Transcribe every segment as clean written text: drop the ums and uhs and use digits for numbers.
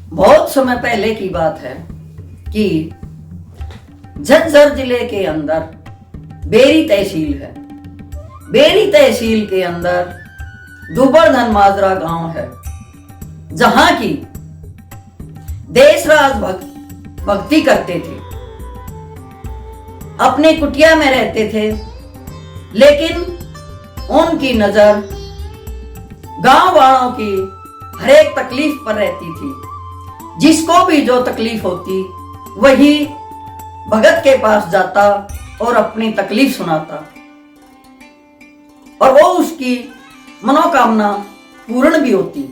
बहुत समय पहले की बात है कि झज्जर जिले के अंदर बेरी तहसील है। बेरी तहसील के अंदर दुबरधन माजरा गांव है, जहां की देशराज भक्ति करते थे, अपने कुटिया में रहते थे। लेकिन उनकी नजर गांव वालों की हर एक तकलीफ पर रहती थी। जिसको भी जो तकलीफ होती वही भगत के पास जाता और अपनी तकलीफ सुनाता, और वो उसकी मनोकामना पूर्ण भी होती।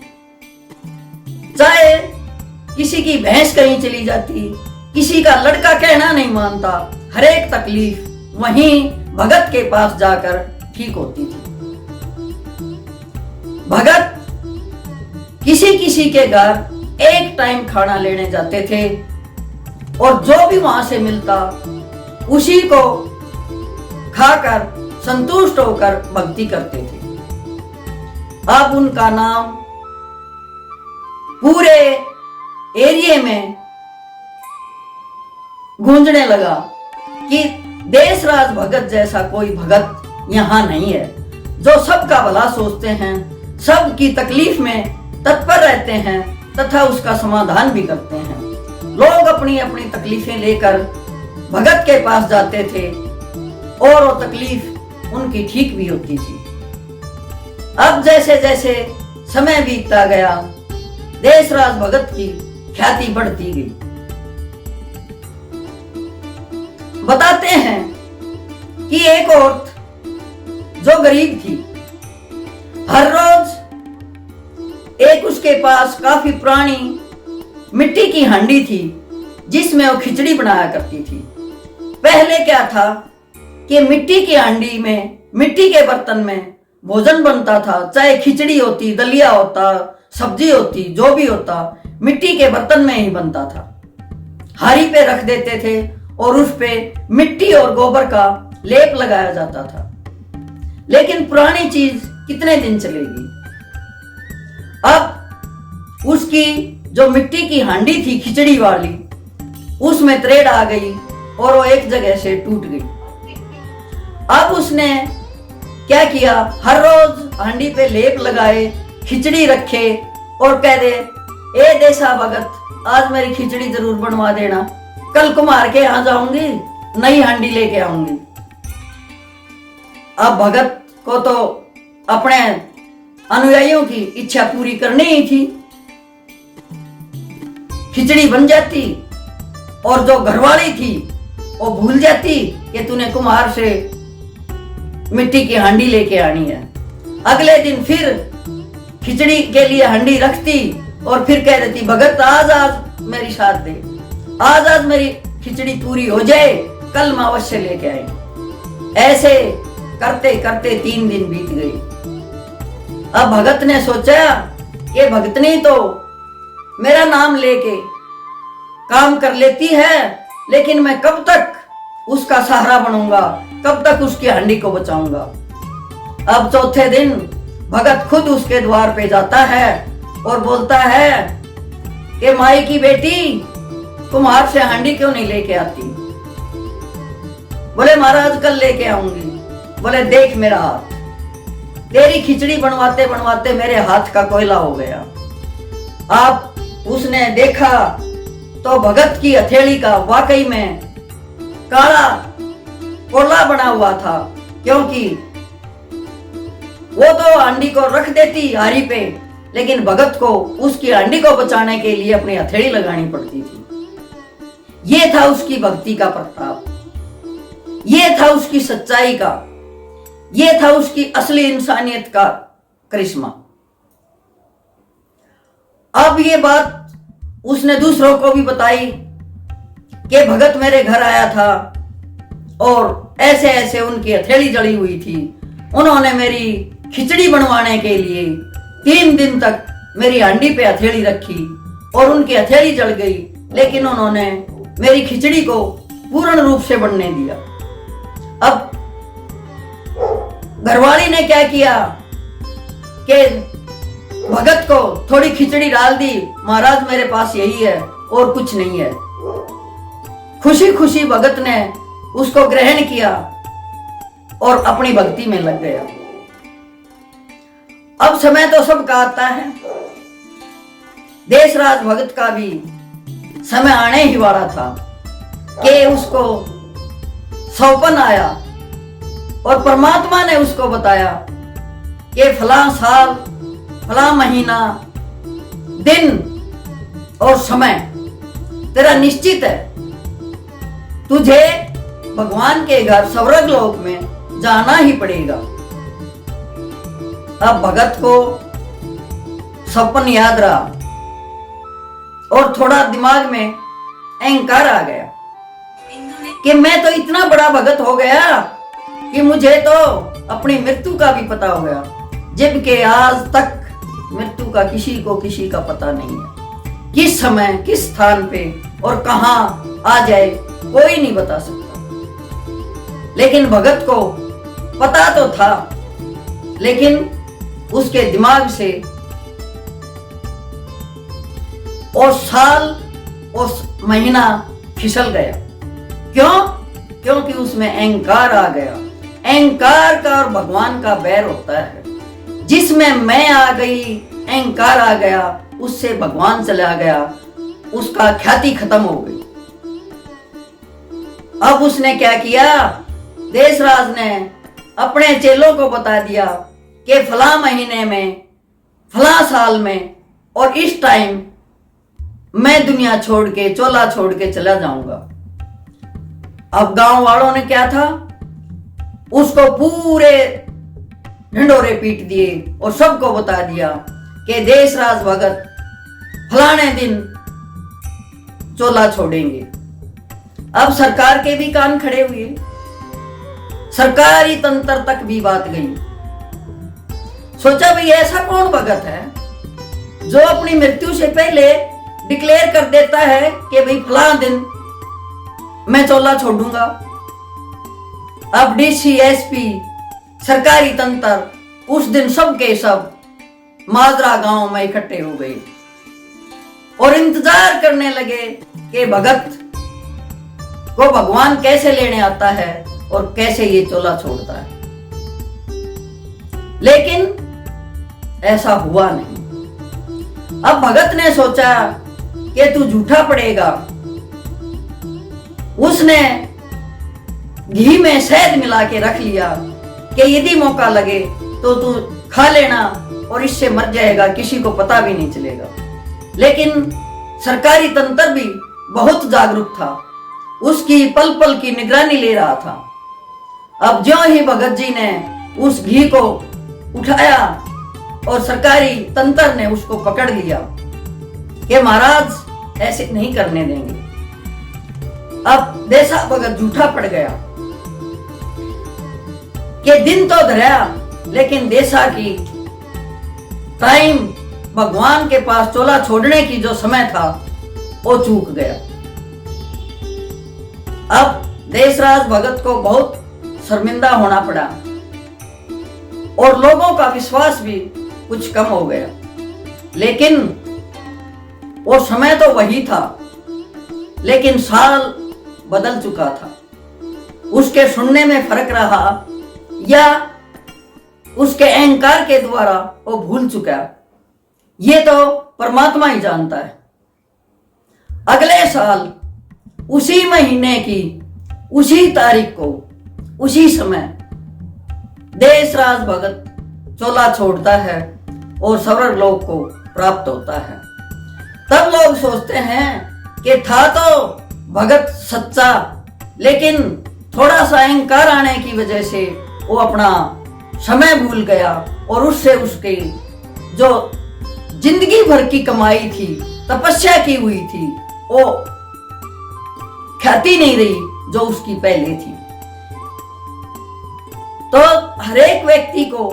चाहे किसी की भैंस कहीं चली जाती, किसी का लड़का कहना नहीं मानता, हर एक तकलीफ वहीं भगत के पास जाकर ठीक होती थी। भगत किसी किसी के घर एक टाइम खाना लेने जाते थे और जो भी वहां से मिलता उसी को खाकर संतुष्ट होकर भक्ति करते थे। अब उनका नाम पूरे एरिया में गूंजने लगा कि देशराज भगत जैसा कोई भगत यहां नहीं है, जो सबका भला सोचते हैं, सबकी तकलीफ में तत्पर रहते हैं तथा उसका समाधान भी करते हैं। लोग अपनी अपनी तकलीफें लेकर भगत के पास जाते थे और वो तकलीफ उनकी ठीक भी होती थी। अब जैसे जैसे समय बीतता गया, देशराज भगत की ख्याति बढ़ती गई। बताते हैं कि एक औरत जो गरीब थी, हर रोज एक उसके पास काफी पुरानी मिट्टी की हांडी थी जिसमें वो खिचड़ी बनाया करती थी। पहले क्या था कि मिट्टी की हांडी में, मिट्टी के बर्तन में भोजन बनता था, चाहे खिचड़ी होती, दलिया होता, सब्जी होती, जो भी होता, मिट्टी के बर्तन में ही बनता था। हारी पे रख देते थे और उस पे मिट्टी और गोबर का लेप लगाया जाता था। लेकिन पुरानी चीज कितने दिन चलेगी। अब उसकी जो मिट्टी की हांडी थी खिचड़ी वाली, उसमें त्रेड़ आ गई और वो एक जगह से टूट गई। अब उसने क्या किया, हर रोज हांडी पे लेप लगाए, खिचड़ी रखे और कह दे, ए देशा भगत, आज मेरी खिचड़ी जरूर बनवा देना, कल कुम्हार के यहां जाऊंगी, नई हांडी लेके आऊंगी। अब भगत को तो अपने अनुयायियों की इच्छा पूरी करनी ही थी। खिचड़ी बन जाती और जो घरवाली थी वो भूल जाती कि तूने कुम्हार से मिट्टी की हांडी लेके आनी है। अगले दिन फिर खिचड़ी के लिए हांडी रखती और फिर कह देती, भगत आज मेरी साथ दे, आज मेरी खिचड़ी पूरी हो जाए, कल मैं अवश्य लेके आई। ऐसे करते करते 3 दिन बीत गए। अब भगत ने सोचा कि भगतनी तो मेरा नाम लेके काम कर लेती है, लेकिन मैं कब तक उसका सहारा बनूंगा, कब तक उसकी हांडी को बचाऊंगा। अब चौथे दिन भगत खुद उसके द्वार पे जाता है और बोलता है कि माई की बेटी, कुम्हार से हांडी क्यों नहीं लेके आती। बोले महाराज कल लेके आऊंगी। बोले देख मेरा हाथ, तेरी खिचड़ी बनवाते बनवाते मेरे हाथ का कोयला हो गया। आप उसने देखा तो भगत की हथेली का वाकई में काला कोला बना हुआ था, क्योंकि वो तो हांडी को रख देती हारी पे, लेकिन भगत को उसकी हांडी को बचाने के लिए अपनी हथेली लगानी पड़ती थी। ये था उसकी भक्ति का प्रताप, ये था उसकी सच्चाई का, ये था उसकी असली इंसानियत का करिश्मा। अब ये बात उसने दूसरों को भी बताई कि भगत मेरे घर आया था और ऐसे ऐसे उनकी हथेली जली हुई थी, उन्होंने मेरी खिचड़ी बनवाने के लिए 3 दिन तक मेरी हांडी पे हथेली रखी और उनकी हथेली जल गई, लेकिन उन्होंने मेरी खिचड़ी को पूर्ण रूप से बनने दिया। अब घरवाली ने क्या किया कि भगत को थोड़ी खिचड़ी डाल दी, महाराज मेरे पास यही है और कुछ नहीं है। खुशी खुशी भगत ने उसको ग्रहण किया और अपनी भक्ति में लग गया। अब समय तो सबका आता है, देशराज भगत का भी समय आने ही वाला था कि उसको सौपन आया और परमात्मा ने उसको बताया कि फला साल, फला महीना, दिन और समय तेरा निश्चित है, तुझे भगवान के घर स्वर्ग लोक में जाना ही पड़ेगा। अब भगत को सपन याद रहा और थोड़ा दिमाग में अहंकार आ गया कि मैं तो इतना बड़ा भगत हो गया कि मुझे तो अपनी मृत्यु का भी पता हो गया, जबकि आज तक मृत्यु का किसी का पता नहीं है। किस समय, किस स्थान पे और कहां आ जाए कोई नहीं बता सकता। लेकिन भगत को पता तो था, लेकिन उसके दिमाग से और साल और महीना फिसल गया। क्यों? क्योंकि उसमें अहंकार आ गया। अहंकार का और भगवान का बैर होता है। जिसमें मैं आ गई, अहंकार आ गया, उससे भगवान चला गया, उसका ख्याति खत्म हो गई। अब उसने क्या किया? देशराज ने अपने चेलों को बता दिया कि फला महीने में, फला साल में और इस टाइम मैं दुनिया छोड़ के, चोला छोड़ के चला जाऊंगा। अब गांव वालों ने क्या था, उसको पूरे ढिंडोरे पीट दिए और सबको बता दिया कि देशराज भगत फलाने दिन चोला छोड़ेंगे। अब सरकार के भी कान खड़े हुए, सरकारी तंत्र तक भी बात गई। सोचा भाई ऐसा कौन भगत है जो अपनी मृत्यु से पहले डिक्लेयर कर देता है कि भाई फला दिन मैं चोला छोड़ूंगा। अब डीसी, एसपी, सरकारी तंत्र उस दिन सब के सब माजरा गांव में इकट्ठे हो गए और इंतजार करने लगे कि भगत को भगवान कैसे लेने आता है और कैसे ये चोला छोड़ता है। लेकिन ऐसा हुआ नहीं। अब भगत ने सोचा कि तू झूठा पड़ेगा। उसने घी में शहद मिला के रख लिया कि यदि मौका लगे तो तू खा लेना और इससे मर जाएगा, किसी को पता भी नहीं चलेगा। लेकिन सरकारी तंत्र भी बहुत जागरूक था, उसकी पल पल की निगरानी ले रहा था। अब ज्यों ही भगत जी ने उस घी को उठाया और सरकारी तंत्र ने उसको पकड़ लिया कि महाराज ऐसे नहीं करने देंगे। अब देशा भगत झूठा पड़ गया कि दिन तो धरा, लेकिन देशा की टाइम भगवान के पास चोला छोड़ने की जो समय था वो चूक गया। अब देशराज भगत को बहुत शर्मिंदा होना पड़ा और लोगों का विश्वास भी कुछ कम हो गया। लेकिन वो समय तो वही था, लेकिन साल बदल चुका था। उसके सुनने में फर्क रहा या उसके अहंकार के द्वारा वो भूल चुका, ये तो परमात्मा ही जानता है। अगले साल उसी महीने की उसी तारीख को, उसी समय देशराज भगत चोला छोड़ता है और स्वर्ग लोक को प्राप्त होता है। तब लोग सोचते हैं कि था तो भगत सच्चा, लेकिन थोड़ा सा अहंकार आने की वजह से वो अपना समय भूल गया और उससे उसके जो जिंदगी भर की कमाई थी, तपस्या की हुई थी, वो ख्याति नहीं रही जो उसकी पहले थी। तो हरेक व्यक्ति को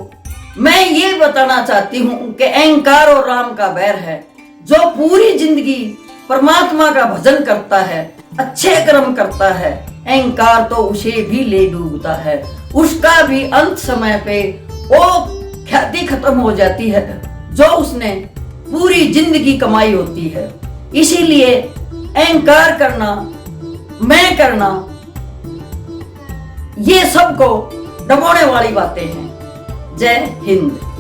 मैं ये बताना चाहती हूं कि अहंकार और राम का बैर है। जो पूरी जिंदगी परमात्मा का भजन करता है, अच्छे कर्म करता है, अहंकार तो उसे भी ले डूबता है। उसका भी अंत समय पे वो ख्याति खत्म हो जाती है, जो उसने पूरी जिंदगी कमाई होती है। इसीलिए अहंकार करना, मैं करना, ये सबको डबोने वाली बातें हैं। जय हिंद।